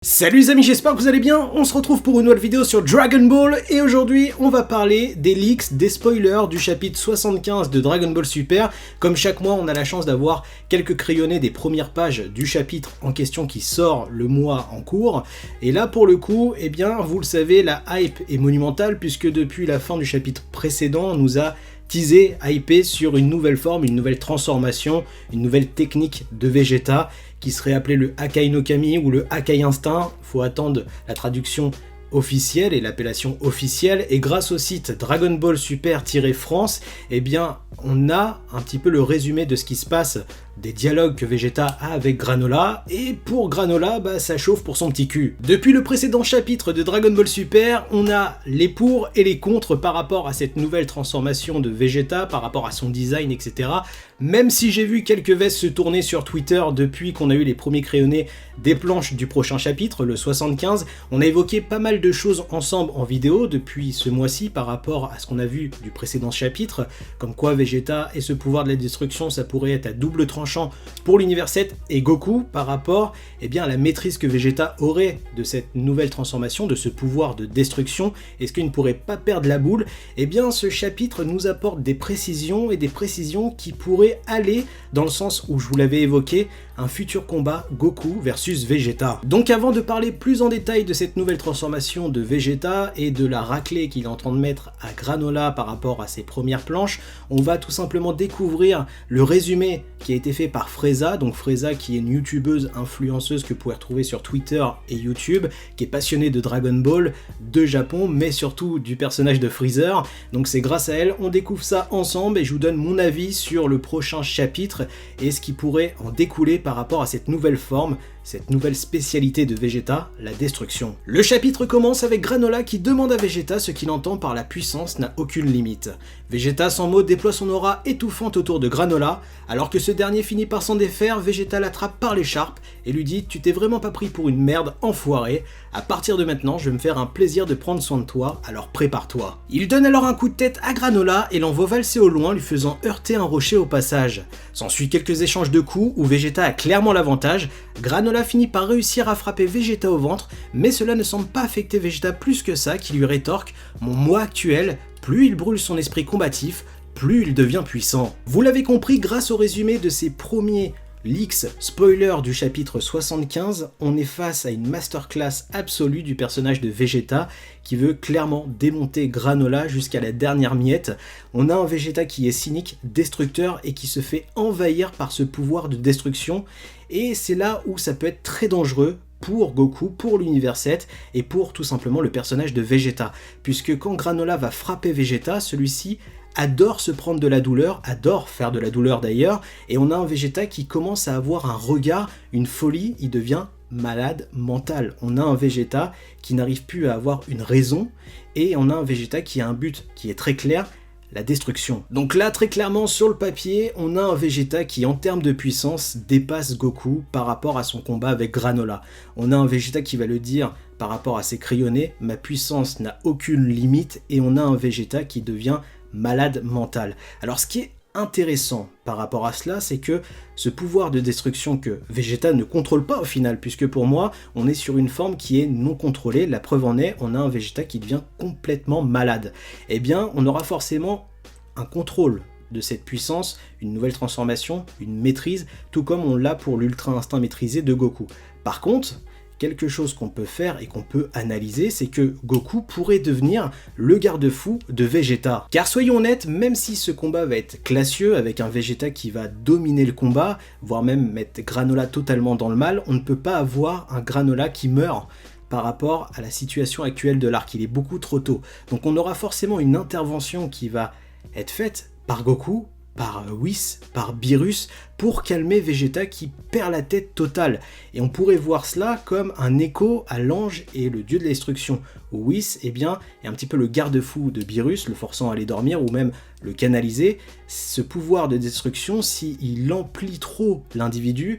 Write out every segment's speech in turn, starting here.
Salut les amis, j'espère que vous allez bien. On se retrouve pour une nouvelle vidéo sur Dragon Ball et aujourd'hui on va parler des leaks, des spoilers du chapitre 75 de Dragon Ball Super. Comme chaque mois on a la chance d'avoir quelques crayonnés des premières pages du chapitre en question qui sort le mois en cours. Et là pour le coup, eh bien vous le savez, la hype est monumentale puisque depuis la fin du chapitre précédent on nous a teasé, hypé sur une nouvelle forme, une nouvelle transformation, une nouvelle technique de Vegeta qui serait appelé le Hakai no Kami ou le Hakai Instinct. Faut attendre la traduction officielle et l'appellation officielle, et grâce au site Dragon Ball Super-France, eh bien on a un petit peu le résumé de ce qui se passe, des dialogues que Vegeta a avec Granola, et pour Granola, ça chauffe pour son petit cul. Depuis le précédent chapitre de Dragon Ball Super, on a les pour et les contre par rapport à cette nouvelle transformation de Vegeta, par rapport à son design, etc. Même si j'ai vu quelques vestes se tourner sur Twitter depuis qu'on a eu les premiers crayonnés des planches du prochain chapitre, le 75, on a évoqué pas mal de choses ensemble en vidéo depuis ce mois-ci par rapport à ce qu'on a vu du précédent chapitre, comme quoi Vegeta et ce pouvoir de la destruction, ça pourrait être à double tranchant pour l'univers 7 et Goku par rapport à la maîtrise que Vegeta aurait de cette nouvelle transformation, de ce pouvoir de destruction. Est-ce qu'il ne pourrait pas perdre la boule? Eh bien ce chapitre nous apporte des précisions, et des précisions qui pourraient aller dans le sens où je vous l'avais évoqué, un futur combat Goku versus Vegeta. Donc avant de parler plus en détail de cette nouvelle transformation de Vegeta et de la raclée qu'il est en train de mettre à Granola par rapport à ses premières planches, on va tout simplement découvrir le résumé qui a été fait par Frieza, donc Frieza qui est une youtubeuse influenceuse que vous pouvez retrouver sur Twitter et YouTube, qui est passionnée de Dragon Ball, de Japon, mais surtout du personnage de Freezer. Donc c'est grâce à elle, on découvre ça ensemble et je vous donne mon avis sur le prochain chapitre et ce qui pourrait en découler par rapport à cette nouvelle forme, cette nouvelle spécialité de Vegeta, la destruction. Le chapitre commence avec Granola qui demande à Vegeta ce qu'il entend par la puissance n'a aucune limite. Vegeta sans mots déploie son aura étouffante autour de Granola, alors que ce dernier finit par s'en défaire, Vegeta l'attrape par l'écharpe et lui dit « Tu t'es vraiment pas pris pour une merde, enfoiré, à partir de maintenant je vais me faire un plaisir de prendre soin de toi, alors prépare-toi ». Il donne alors un coup de tête à Granola et l'envoie valser au loin lui faisant heurter un rocher au passage. S'ensuit quelques échanges de coups où Vegeta a clairement l'avantage, Granola finit par réussir à frapper Vegeta au ventre, mais cela ne semble pas affecter Vegeta plus que ça, qui lui rétorque « Mon moi actuel, plus il brûle son esprit combatif, plus il devient puissant ». Vous l'avez compris, grâce au résumé de ces premiers leaks spoilers du chapitre 75, on est face à une masterclass absolue du personnage de Vegeta qui veut clairement démonter Granola jusqu'à la dernière miette. On a un Vegeta qui est cynique, destructeur et qui se fait envahir par ce pouvoir de destruction, et c'est là où ça peut être très dangereux pour Goku, pour l'univers 7 et pour tout simplement le personnage de Vegeta, puisque quand Granola va frapper Vegeta, celui-ci adore se prendre de la douleur, adore faire de la douleur d'ailleurs, et on a un Vegeta qui commence à avoir un regard, une folie, il devient malade mental. On a un Vegeta qui n'arrive plus à avoir une raison, et on a un Vegeta qui a un but qui est très clair, la destruction. Donc là, très clairement, sur le papier, on a un Vegeta qui, en termes de puissance, dépasse Goku par rapport à son combat avec Granola. On a un Vegeta qui va le dire par rapport à ses crayonnés, ma puissance n'a aucune limite, et on a un Vegeta qui devient malade mental. Alors ce qui est intéressant par rapport à cela, c'est que ce pouvoir de destruction que Vegeta ne contrôle pas au final, puisque pour moi, on est sur une forme qui est non contrôlée, la preuve en est, on a un Vegeta qui devient complètement malade. Eh bien, on aura forcément un contrôle de cette puissance, une nouvelle transformation, une maîtrise, tout comme on l'a pour l'Ultra Instinct maîtrisé de Goku. Par contre, quelque chose qu'on peut faire et qu'on peut analyser, c'est que Goku pourrait devenir le garde-fou de Vegeta. Car soyons honnêtes, même si ce combat va être classieux, avec un Vegeta qui va dominer le combat, voire même mettre Granola totalement dans le mal, on ne peut pas avoir un Granola qui meurt par rapport à la situation actuelle de l'arc, il est beaucoup trop tôt. Donc on aura forcément une intervention qui va être faite par Goku, par Whis, par Beerus, pour calmer Vegeta qui perd la tête totale. Et on pourrait voir cela comme un écho à l'ange et le dieu de la destruction, où Whis est un petit peu le garde-fou de Beerus, le forçant à aller dormir ou même le canaliser. Ce pouvoir de destruction, s'il emplit trop l'individu,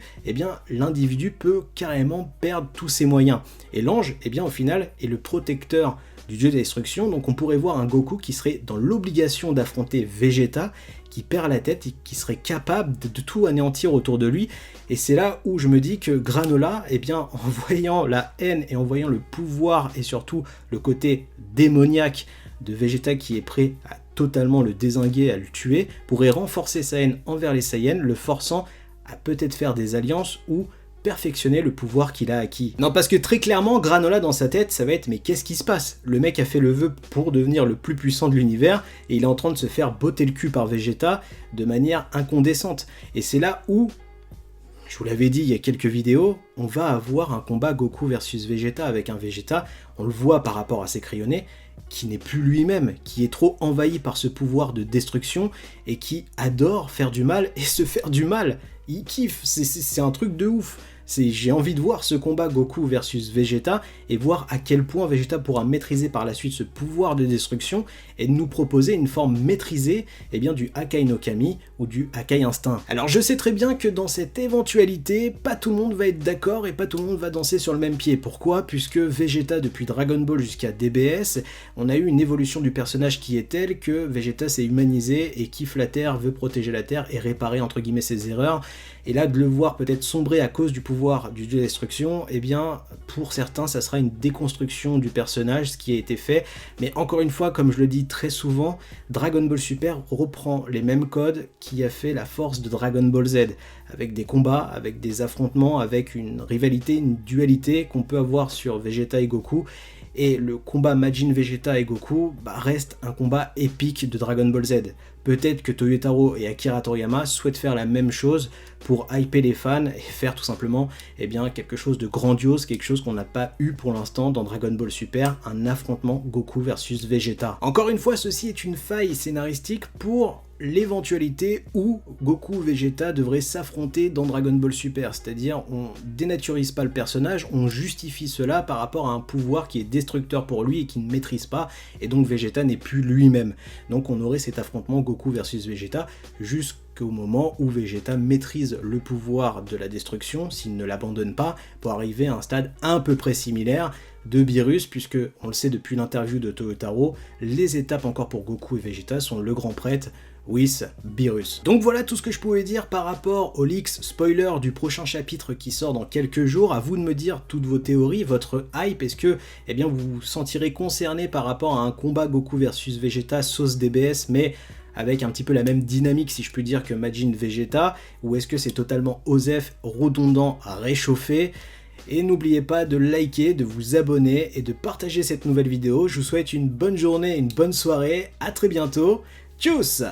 l'individu peut carrément perdre tous ses moyens. Et l'ange, au final, est le protecteur du dieu de la destruction, donc on pourrait voir un Goku qui serait dans l'obligation d'affronter Vegeta, qui perd la tête et qui serait capable de tout anéantir autour de lui. Et c'est là où je me dis que Granola, eh bien, en voyant la haine et en voyant le pouvoir et surtout le côté démoniaque de Vegeta qui est prêt à totalement le dézinguer, à le tuer, pourrait renforcer sa haine envers les Saiyans, le forçant à peut-être faire des alliances ou perfectionner le pouvoir qu'il a acquis. Non, parce que très clairement, Granola dans sa tête, ça va être mais qu'est-ce qui se passe? Le mec a fait le vœu pour devenir le plus puissant de l'univers et il est en train de se faire botter le cul par Vegeta de manière incandescente. Et c'est là où, je vous l'avais dit il y a quelques vidéos, on va avoir un combat Goku versus Vegeta avec un Vegeta, on le voit par rapport à ses crayonnés, qui n'est plus lui-même, qui est trop envahi par ce pouvoir de destruction et qui adore faire du mal et se faire du mal. Il kiffe, c'est un truc de ouf. J'ai envie de voir ce combat Goku versus Vegeta et voir à quel point Vegeta pourra maîtriser par la suite ce pouvoir de destruction et nous proposer une forme maîtrisée du Hakai no Kami ou du Hakai Instinct. Alors je sais très bien que dans cette éventualité, pas tout le monde va être d'accord et pas tout le monde va danser sur le même pied. Pourquoi? Puisque Vegeta depuis Dragon Ball jusqu'à DBS, on a eu une évolution du personnage qui est telle que Vegeta s'est humanisé et kiffe la Terre, veut protéger la Terre et réparer entre guillemets ses erreurs. Et là de le voir peut-être sombrer à cause du pouvoir du dieu de destruction, eh bien pour certains ça sera une déconstruction du personnage, ce qui a été fait, mais encore une fois, comme je le dis très souvent, Dragon Ball Super reprend les mêmes codes qui a fait la force de Dragon Ball Z, avec des combats, avec des affrontements, avec une rivalité, une dualité qu'on peut avoir sur Vegeta et Goku. Et le combat Majin Vegeta et Goku reste un combat épique de Dragon Ball Z. Peut-être que Toyotaro et Akira Toriyama souhaitent faire la même chose pour hyper les fans et faire tout simplement quelque chose de grandiose, quelque chose qu'on n'a pas eu pour l'instant dans Dragon Ball Super, un affrontement Goku versus Vegeta. Encore une fois, ceci est une faille scénaristique pour l'éventualité où Goku Vegeta devraient s'affronter dans Dragon Ball Super, c'est-à-dire on dénaturise pas le personnage, on justifie cela par rapport à un pouvoir qui est destructeur pour lui et qu'il ne maîtrise pas, et donc Vegeta n'est plus lui-même. Donc on aurait cet affrontement Goku versus Vegeta jusqu'au moment où Vegeta maîtrise le pouvoir de la destruction, s'il ne l'abandonne pas, pour arriver à un stade à peu près similaire de Beerus, puisque on le sait depuis l'interview de Toyotaro, les étapes encore pour Goku et Vegeta sont le grand prêtre with Beerus. Donc voilà tout ce que je pouvais dire par rapport aux leaks spoiler du prochain chapitre qui sort dans quelques jours. À vous de me dire toutes vos théories, votre hype, est-ce que vous vous sentirez concerné par rapport à un combat Goku versus Vegeta sauce DBS, mais avec un petit peu la même dynamique si je puis dire que Majin Vegeta, ou est-ce que c'est totalement osef, redondant, réchauffé? Et n'oubliez pas de liker, de vous abonner et de partager cette nouvelle vidéo. Je vous souhaite une bonne journée, une bonne soirée, à très bientôt, tchuss!